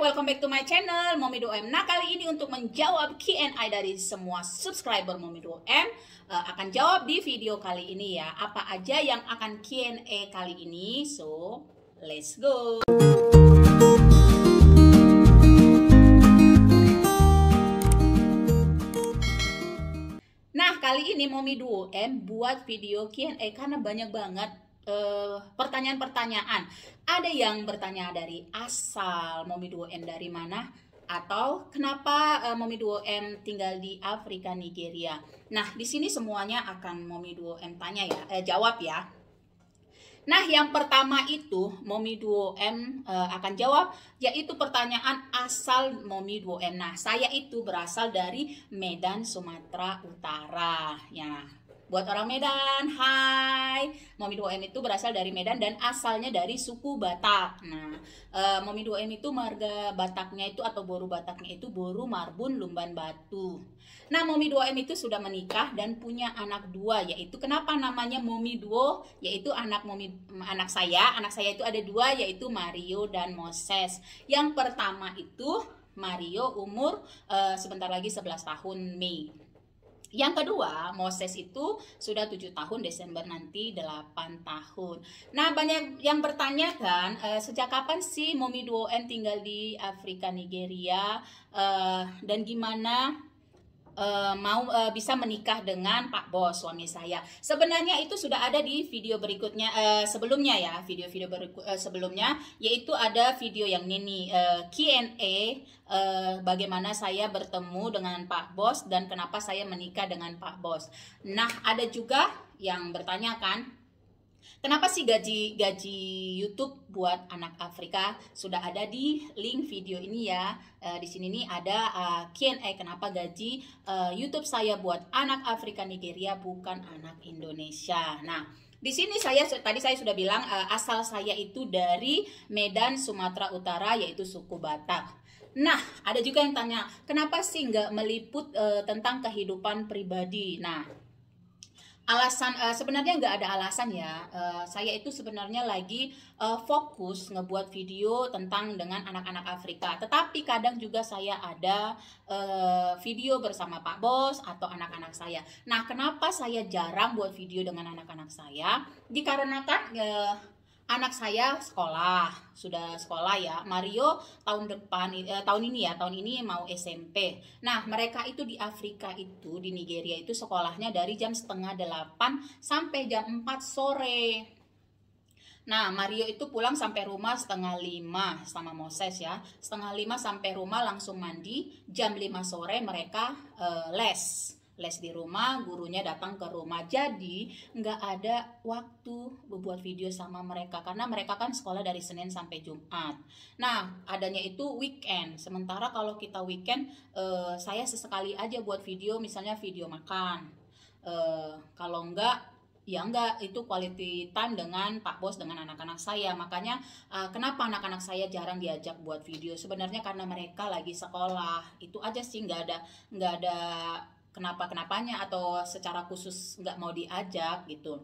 welcome back to my channel Mommy Do-M. Nah, kali ini untuk menjawab Q&A dari semua subscriber Mommy Do-M, akan jawab di video kali ini ya. Apa aja yang akan Q&A kali ini? So, let's go. Nah, kali ini Mommy Do-M buat video Q&A karena banyak banget pertanyaan-pertanyaan. Ada yang bertanya dari asal Mommy Do-M dari mana, atau kenapa Mommy Do-M tinggal di Afrika, Nigeria. Nah, di sini semuanya akan Mommy Do-M tanya ya, jawab ya. Nah, yang pertama itu Mommy Do-M akan jawab, yaitu pertanyaan asal Mommy Do-M. Nah, saya itu berasal dari Medan, Sumatera Utara ya. Buat orang Medan, hai. Mommy Do-M itu berasal dari Medan dan asalnya dari suku Batak. Nah, Mommy Do-M itu marga Bataknya itu atau Boru Bataknya itu Boru Marbun Lumban Batu. Nah, Mommy Do-M itu sudah menikah dan punya anak dua, yaitu kenapa namanya Mommy Duo, yaitu anak saya itu ada dua, yaitu Mario dan Moses. Yang pertama itu Mario umur sebentar lagi 11 tahun Mei. Yang kedua, Moses itu sudah 7 tahun, Desember nanti 8 tahun. Nah, banyak yang bertanya kan, sejak kapan sih Mommy Do-M tinggal di Afrika, Nigeria, dan gimana bisa menikah dengan Pak Bos, suami saya. Sebenarnya itu sudah ada di video berikutnya, sebelumnya ya, video-video sebelumnya, yaitu ada video yang ini Q&A, bagaimana saya bertemu dengan Pak Bos dan kenapa saya menikah dengan Pak Bos. Nah, ada juga yang bertanya kan, kenapa sih gaji YouTube buat anak Afrika? Sudah ada di link video ini ya. Di sini nih ada Q&A kenapa gaji YouTube saya buat anak Afrika Nigeria bukan anak Indonesia. Nah, di sini tadi saya sudah bilang asal saya itu dari Medan, Sumatera Utara, yaitu suku Batak. Nah, ada juga yang tanya, kenapa sih nggak meliput tentang kehidupan pribadi? Nah, alasan sebenarnya nggak ada alasan ya. Saya itu sebenarnya lagi fokus ngebuat video tentang dengan anak-anak Afrika. Tetapi kadang juga saya ada video bersama Pak Bos atau anak-anak saya. Nah, kenapa saya jarang buat video dengan anak-anak saya? Dikarenakan anak saya sudah sekolah ya. Mario tahun ini mau SMP. Nah, mereka itu di Afrika itu, di Nigeria itu sekolahnya dari jam setengah 8 sampai jam 4 sore. Nah, Mario itu pulang sampai rumah setengah 5 sama Moses ya. Setengah 5 sampai rumah langsung mandi. Jam 5 sore mereka les di rumah, gurunya datang ke rumah. Jadi nggak ada waktu buat video sama mereka karena mereka kan sekolah dari Senin sampai Jumat. Nah, adanya itu weekend. Sementara kalau kita weekend, saya sesekali aja buat video, misalnya video makan. Kalau enggak, ya enggak, itu quality time dengan Pak Bos, dengan anak-anak saya. Makanya kenapa anak-anak saya jarang diajak buat video? Sebenarnya karena mereka lagi sekolah. Itu aja sih, nggak ada kenapanya atau secara khusus nggak mau diajak gitu.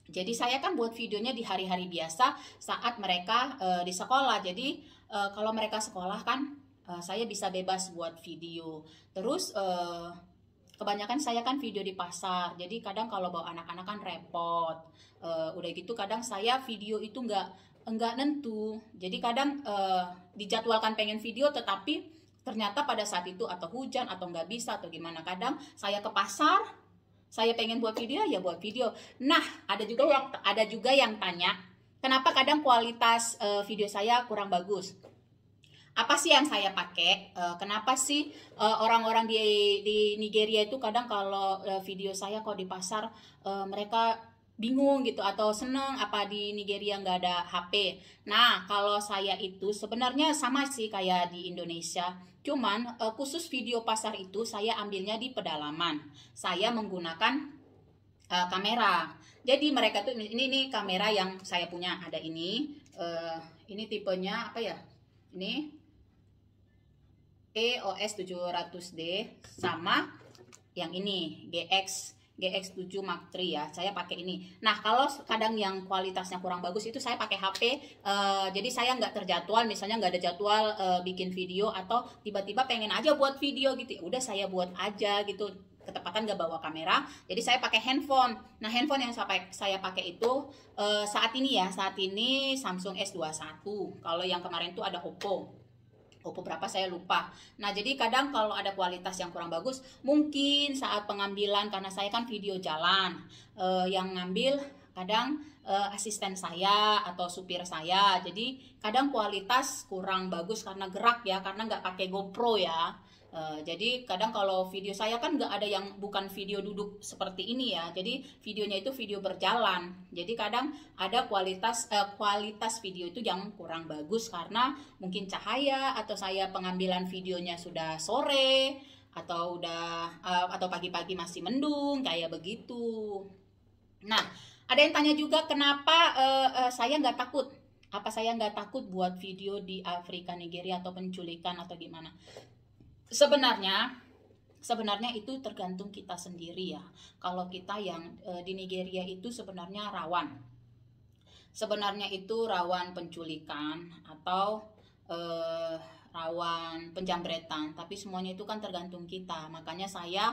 Jadi saya kan buat videonya di hari-hari biasa saat mereka di sekolah. Jadi kalau mereka sekolah kan saya bisa bebas buat video. Terus kebanyakan saya kan video di pasar. Jadi kadang kalau bawa anak-anak kan repot. Udah gitu kadang saya video itu nggak nentu. Jadi kadang dijadwalkan pengen video tetapi ternyata pada saat itu atau hujan atau nggak bisa atau gimana. Kadang saya ke pasar, saya pengen buat video ya buat video. Nah, ada juga yang tanya, kenapa kadang kualitas video saya kurang bagus? Apa sih yang saya pakai? Kenapa sih orang-orang di Nigeria itu kadang kalau video saya kok di pasar mereka bingung gitu atau seneng apa di Nigeria nggak ada HP. Nah, kalau saya itu sebenarnya sama sih kayak di Indonesia. Cuman khusus video pasar itu saya ambilnya di pedalaman. Saya menggunakan kamera. Jadi mereka tuh ini kamera yang saya punya, ada ini. Ini tipenya apa ya? Ini EOS 700D sama yang ini GX GX7 Mark III ya, saya pakai ini. Nah, kalau kadang yang kualitasnya kurang bagus itu saya pakai HP, jadi saya nggak terjadwal, misalnya nggak ada jadwal bikin video atau tiba-tiba pengen aja buat video gitu, udah saya buat aja gitu, ketepatan nggak bawa kamera, jadi saya pakai handphone. Nah, handphone yang saya pakai itu saat ini Samsung S21. Kalau yang kemarin tuh ada Oppo berapa saya lupa. Nah, jadi kadang kalau ada kualitas yang kurang bagus, mungkin saat pengambilan, karena saya kan video jalan, yang ngambil kadang asisten saya atau supir saya, jadi kadang kualitas kurang bagus karena gerak ya, karena nggak pakai GoPro ya. Jadi kadang kalau video saya kan nggak ada yang bukan video duduk seperti ini ya, jadi videonya itu video berjalan, jadi kadang ada kualitas video itu yang kurang bagus karena mungkin cahaya, atau saya pengambilan videonya sudah sore atau atau pagi-pagi masih mendung kayak begitu. Nah, ada yang tanya juga kenapa saya nggak takut, apa saya nggak takut buat video di Afrika Nigeria atau penculikan atau gimana. Sebenarnya itu tergantung kita sendiri ya. Kalau kita yang di Nigeria itu sebenarnya rawan. Sebenarnya itu rawan penculikan atau rawan penjambretan, tapi semuanya itu kan tergantung kita. Makanya saya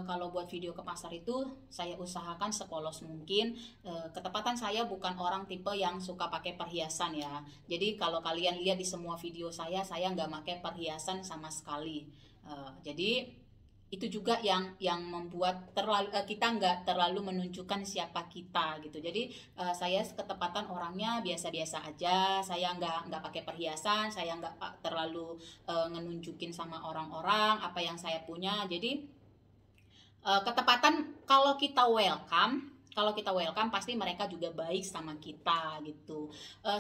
kalau buat video ke pasar itu saya usahakan sepolos mungkin. Ketepatan saya bukan orang tipe yang suka pakai perhiasan ya, jadi kalau kalian lihat di semua video saya nggak pakai perhiasan sama sekali. Jadi itu juga yang membuat kita nggak terlalu menunjukkan siapa kita gitu. Jadi saya ketepatan orangnya biasa-biasa aja, saya nggak pakai perhiasan, saya nggak terlalu ngenunjukin sama orang-orang apa yang saya punya. Jadi ketepatan kalau kita welcome pasti mereka juga baik sama kita gitu.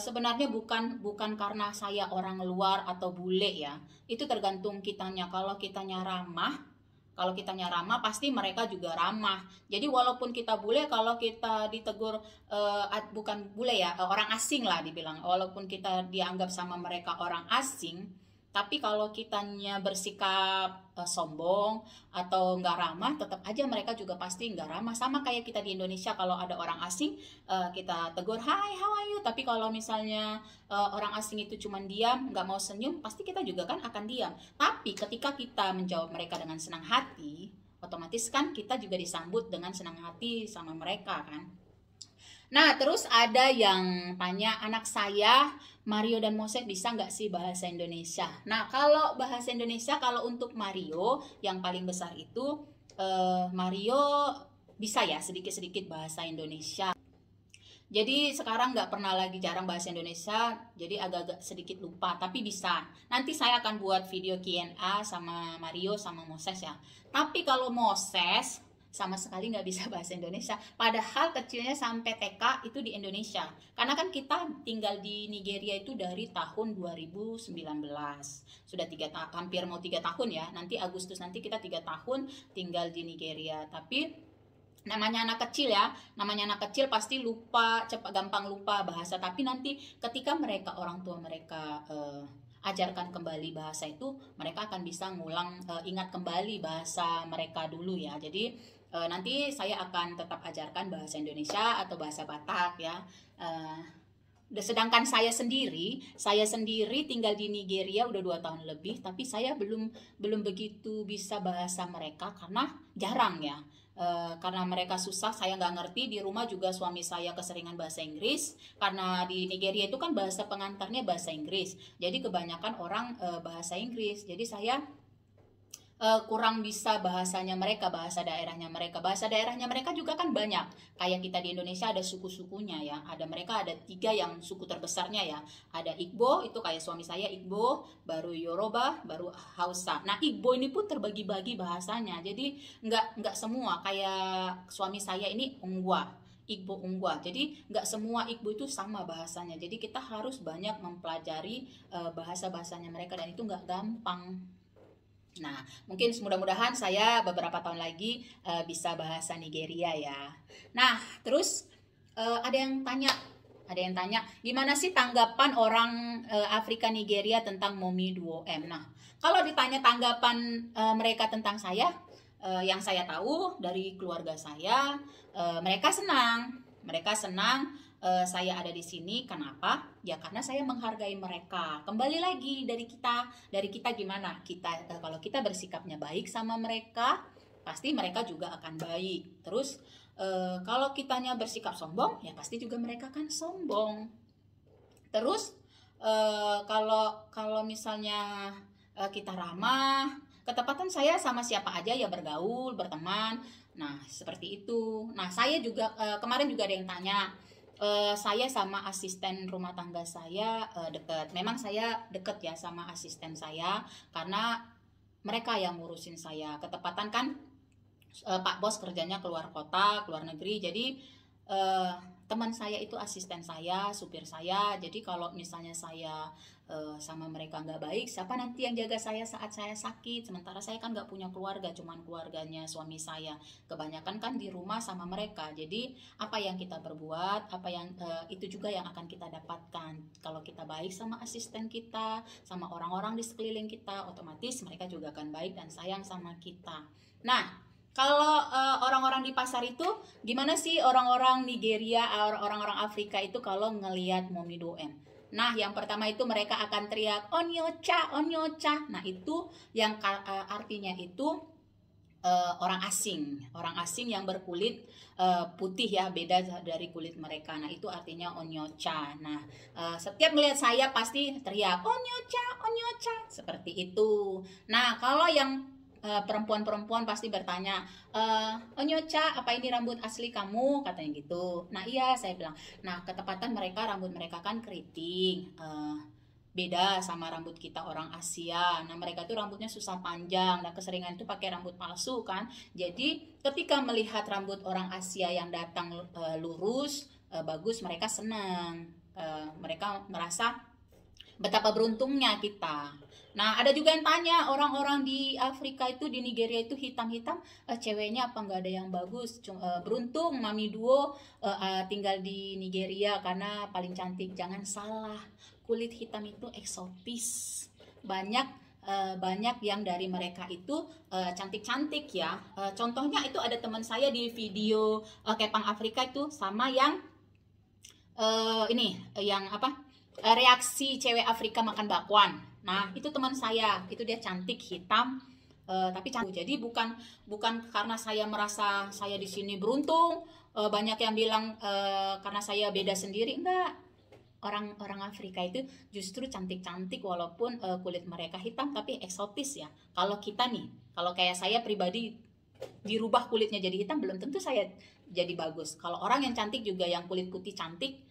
Sebenarnya bukan karena saya orang luar atau bule ya, itu tergantung kitanya. Kalau kitanya ramah pasti mereka juga ramah. Jadi walaupun kita bule, kalau kita ditegur bukan bule ya, orang asing lah dibilang, walaupun kita dianggap sama mereka orang asing, tapi kalau kitanya bersikap sombong atau nggak ramah, tetap aja mereka juga pasti nggak ramah. Sama kayak kita di Indonesia, kalau ada orang asing kita tegur, "Hai, how are you?" Tapi kalau misalnya orang asing itu cuman diam, nggak mau senyum, pasti kita juga kan akan diam. Tapi ketika kita menjawab mereka dengan senang hati, otomatis kan kita juga disambut dengan senang hati sama mereka kan. Nah, terus ada yang tanya, anak saya Mario dan Moses bisa nggak sih bahasa Indonesia? Nah, kalau bahasa Indonesia, kalau untuk Mario yang paling besar itu Mario bisa ya sedikit-sedikit bahasa Indonesia. Jadi sekarang nggak pernah lagi, jarang bahasa Indonesia, jadi agak-agak sedikit lupa, tapi bisa. Nanti saya akan buat video Q&A sama Mario sama Moses ya. Tapi kalau Moses sama sekali nggak bisa bahasa Indonesia, padahal kecilnya sampai TK itu di Indonesia, karena kan kita tinggal di Nigeria itu dari tahun 2019, sudah hampir mau 3 tahun ya, nanti Agustus nanti kita 3 tahun tinggal di Nigeria. Tapi namanya anak kecil pasti gampang lupa bahasa. Tapi nanti ketika orang tua mereka ajarkan kembali bahasa itu, mereka akan bisa ingat kembali bahasa mereka dulu ya. Jadi nanti saya akan tetap ajarkan bahasa Indonesia atau bahasa Batak ya. Sedangkan saya sendiri tinggal di Nigeria udah 2 tahun lebih, tapi saya belum begitu bisa bahasa mereka karena jarang ya. Karena mereka susah, saya nggak ngerti. Di rumah juga suami saya keseringan bahasa Inggris, karena di Nigeria itu kan bahasa pengantarnya bahasa Inggris, jadi kebanyakan orang bahasa Inggris. Jadi saya kurang bisa bahasanya mereka, bahasa daerahnya mereka. Bahasa daerahnya mereka juga kan banyak, kayak kita di Indonesia ada suku-sukunya ya. Mereka ada 3 yang suku terbesarnya ya. Ada Igbo, itu kayak suami saya Igbo, baru Yoruba, baru Hausa. Nah, Igbo ini pun terbagi-bagi bahasanya, jadi nggak semua. Kayak suami saya ini Igbo Ungwa, jadi nggak semua Igbo itu sama bahasanya. Jadi kita harus banyak mempelajari bahasa-bahasanya mereka, dan itu nggak gampang. Nah, mungkin mudah-mudahan saya beberapa tahun lagi bisa bahasa Nigeria ya. Nah, terus ada yang tanya, gimana sih tanggapan orang Afrika Nigeria tentang Momi Duo M? Nah, kalau ditanya tanggapan mereka tentang saya, yang saya tahu dari keluarga saya, mereka senang. Mereka senang saya ada di sini. Kenapa? Ya karena saya menghargai mereka. Kembali lagi dari kita gimana? Kita kalau kita bersikapnya baik sama mereka, pasti mereka juga akan baik. Terus kalau kitanya bersikap sombong, ya pasti juga mereka akan sombong. Terus kalau misalnya kita ramah, ketepatan saya sama siapa aja ya bergaul, berteman. Nah, seperti itu. Nah, saya juga kemarin juga ada yang tanya, saya sama asisten rumah tangga saya dekat. Memang saya dekat ya sama asisten saya karena mereka yang ngurusin saya. Ketepatan kan Pak Bos kerjanya keluar kota, keluar negeri. Jadi eh, teman saya itu asisten saya, supir saya. Jadi kalau misalnya saya sama mereka nggak baik, siapa nanti yang jaga saya saat saya sakit? Sementara saya kan nggak punya keluarga, cuman keluarganya suami saya. Kebanyakan kan di rumah sama mereka. Jadi apa yang kita perbuat, apa yang itu juga yang akan kita dapatkan. Kalau kita baik sama asisten kita, sama orang-orang di sekeliling kita, otomatis mereka juga akan baik dan sayang sama kita. Nah, kalau orang-orang di pasar itu gimana sih orang-orang Nigeria, orang-orang Afrika itu kalau ngelihat Momi 2M? Nah, yang pertama itu mereka akan teriak onyocha, onyocha. Nah, itu yang artinya itu orang asing yang berkulit putih ya, beda dari kulit mereka. Nah, itu artinya onyocha. Nah, setiap melihat saya pasti teriak onyocha, onyocha, seperti itu. Nah, kalau yang perempuan-perempuan pasti bertanya, onyocha, apa ini rambut asli kamu? Katanya gitu. Nah iya, saya bilang. Nah, ketepatan rambut mereka kan keriting. Beda sama rambut kita orang Asia. Nah, mereka tuh rambutnya susah panjang. Nah, keseringan itu pakai rambut palsu kan. Jadi, ketika melihat rambut orang Asia yang datang lurus, bagus, mereka senang. Mereka merasa betapa beruntungnya kita. Nah, ada juga yang tanya, orang-orang di Afrika itu, di Nigeria itu hitam-hitam, ceweknya apa nggak ada yang bagus? Beruntung Mami Duo tinggal di Nigeria karena paling cantik. Jangan salah, kulit hitam itu eksotis. Banyak yang dari mereka itu cantik-cantik ya. Contohnya itu ada teman saya di video Kepang Afrika itu sama yang ini yang apa? Reaksi cewek Afrika makan bakwan. Nah, itu teman saya, itu dia cantik, hitam, tapi cantik. Jadi bukan karena saya merasa saya di sini beruntung, banyak yang bilang karena saya beda sendiri, enggak. Orang Afrika itu justru cantik-cantik walaupun kulit mereka hitam tapi eksotis ya. Kalau kita nih, kalau kayak saya pribadi dirubah kulitnya jadi hitam belum tentu saya jadi bagus. Kalau orang yang cantik juga yang kulit putih cantik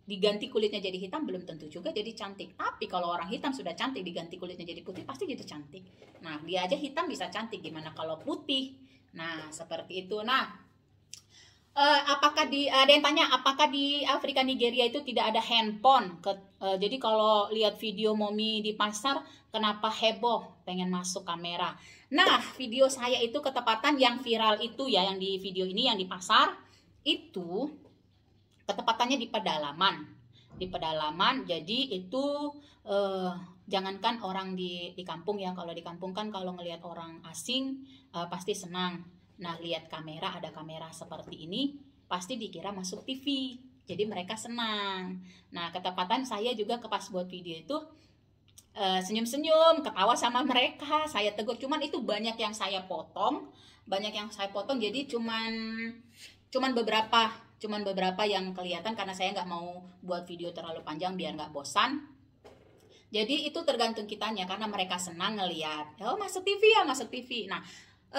diganti kulitnya jadi hitam belum tentu juga jadi cantik. Tapi kalau orang hitam sudah cantik diganti kulitnya jadi putih pasti jadi cantik. Nah, dia aja hitam bisa cantik, gimana kalau putih? Nah, seperti itu. Nah, ada yang tanya apakah di Afrika Nigeria itu tidak ada handphone? Jadi kalau lihat video Momi di pasar, kenapa heboh pengen masuk kamera? Nah, video saya itu ketepatan yang viral itu ya, yang di video ini yang di pasar itu ketepatannya di pedalaman. Jadi itu jangankan orang di kampung ya, kalau di kampung kan kalau ngelihat orang asing pasti senang. Nah, lihat kamera, ada kamera seperti ini pasti dikira masuk TV, jadi mereka senang. Nah, ketepatan saya juga pas buat video itu senyum-senyum, ketawa sama mereka, saya tegur. Cuman itu banyak yang saya potong, jadi cuman beberapa yang kelihatan karena saya nggak mau buat video terlalu panjang biar nggak bosan. Jadi itu tergantung kitanya, karena mereka senang ngelihat, oh masuk TV ya, masuk TV. Nah,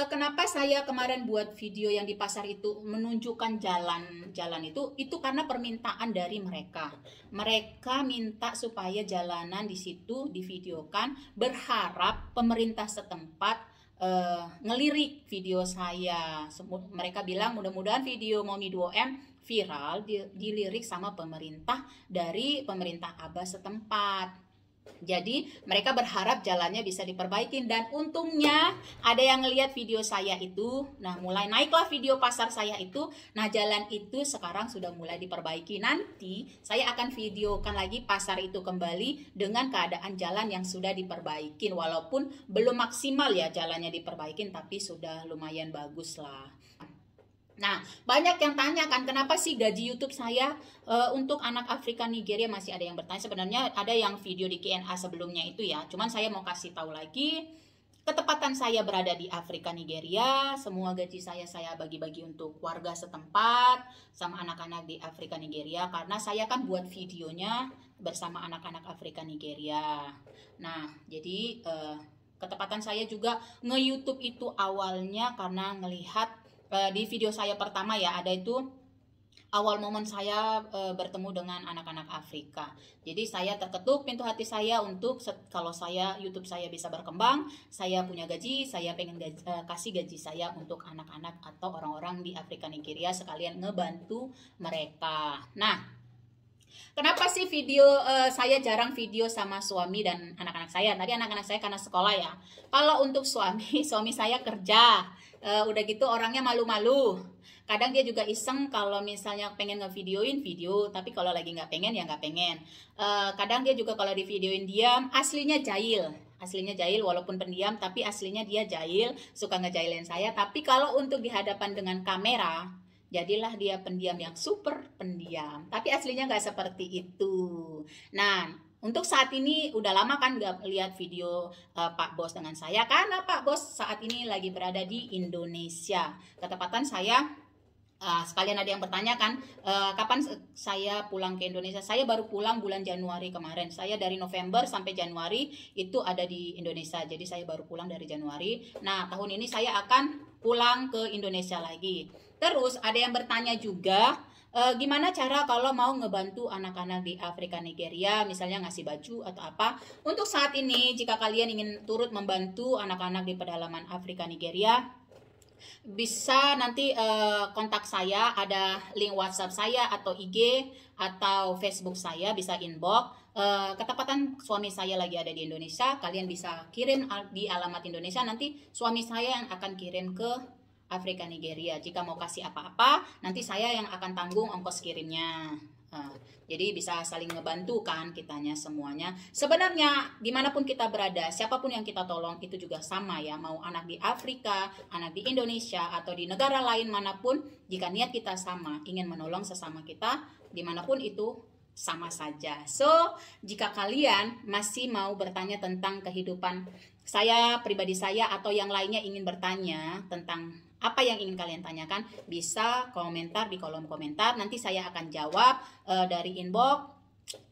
kenapa saya kemarin buat video yang di pasar itu menunjukkan jalan itu karena permintaan dari mereka. Mereka minta supaya jalanan di situ divideokan, berharap pemerintah setempat ngelirik video saya. Mereka bilang mudah-mudahan video Momi 2M viral dilirik sama pemerintah dari pemerintah Abah setempat. Jadi mereka berharap jalannya bisa diperbaiki, dan untungnya ada yang ngelihat video saya itu. Nah, mulai naiklah video pasar saya itu. Nah, jalan itu sekarang sudah mulai diperbaiki. Nanti saya akan videokan lagi pasar itu kembali dengan keadaan jalan yang sudah diperbaikin. Walaupun belum maksimal ya jalannya diperbaikin, tapi sudah lumayan bagus lah. Nah, banyak yang tanya kan, kenapa sih gaji YouTube saya untuk anak Afrika Nigeria? Masih ada yang bertanya. Sebenarnya ada yang video di Q&A sebelumnya itu ya. Cuman saya mau kasih tahu lagi, ketepatan saya berada di Afrika Nigeria. Semua gaji saya bagi-bagi untuk warga setempat sama anak-anak di Afrika Nigeria, karena saya kan buat videonya bersama anak-anak Afrika Nigeria. Nah, jadi ketepatan saya juga nge-YouTube itu awalnya karena ngelihat di video saya pertama ya, ada itu awal momen saya bertemu dengan anak-anak Afrika. Jadi saya terketuk pintu hati saya untuk kalau saya YouTube saya bisa berkembang, saya punya gaji, saya pengen kasih gaji saya untuk anak-anak atau orang-orang di Afrika Nigeria, sekalian ngebantu mereka. Nah, kenapa sih video saya jarang video sama suami dan anak-anak saya? Tadi anak-anak saya karena sekolah ya. Kalau untuk suami, suami saya kerja. Udah gitu orangnya malu-malu. Kadang dia juga iseng kalau misalnya pengen ngevideoin video, tapi kalau lagi nggak pengen ya nggak pengen. Kadang dia juga kalau di videoin diam, aslinya jahil. Aslinya jahil walaupun pendiam, tapi aslinya dia jahil, suka ngejailin saya. Tapi kalau untuk di hadapan dengan kamera, jadilah dia pendiam yang super pendiam. Tapi aslinya nggak seperti itu. Nah, untuk saat ini udah lama kan nggak lihat video Pak Bos dengan saya, karena Pak Bos saat ini lagi berada di Indonesia. Ketepatan saya, sekalian ada yang bertanya kan, kapan saya pulang ke Indonesia? Saya baru pulang bulan Januari kemarin. Saya dari November sampai Januari itu ada di Indonesia. Jadi saya baru pulang dari Januari. Nah, tahun ini saya akan pulang ke Indonesia lagi. Terus ada yang bertanya juga, gimana cara kalau mau ngebantu anak-anak di Afrika Nigeria, misalnya ngasih baju atau apa. Untuk saat ini, jika kalian ingin turut membantu anak-anak di pedalaman Afrika Nigeria, bisa nanti kontak saya, ada link WhatsApp saya atau IG atau Facebook saya, bisa inbox. Ketepatan suami saya lagi ada di Indonesia, kalian bisa kirim di alamat Indonesia, nanti suami saya yang akan kirim ke Afrika Nigeria. Jika mau kasih apa-apa, nanti saya yang akan tanggung ongkos kirimnya. Jadi bisa saling ngebantu kan kitanya semuanya. Sebenarnya dimanapun kita berada, siapapun yang kita tolong itu juga sama ya. Mau anak di Afrika, anak di Indonesia, atau di negara lain manapun, jika niat kita sama, ingin menolong sesama kita, dimanapun itu sama saja. So, jika kalian masih mau bertanya tentang kehidupan saya, pribadi saya, atau yang lainnya ingin bertanya tentang apa yang ingin kalian tanyakan, bisa komentar di kolom komentar. Nanti saya akan jawab dari inbox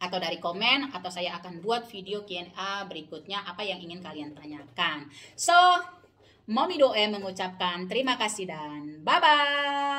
atau dari komen, atau saya akan buat video Q&A berikutnya apa yang ingin kalian tanyakan. So, Mommy Doe mengucapkan terima kasih dan bye-bye.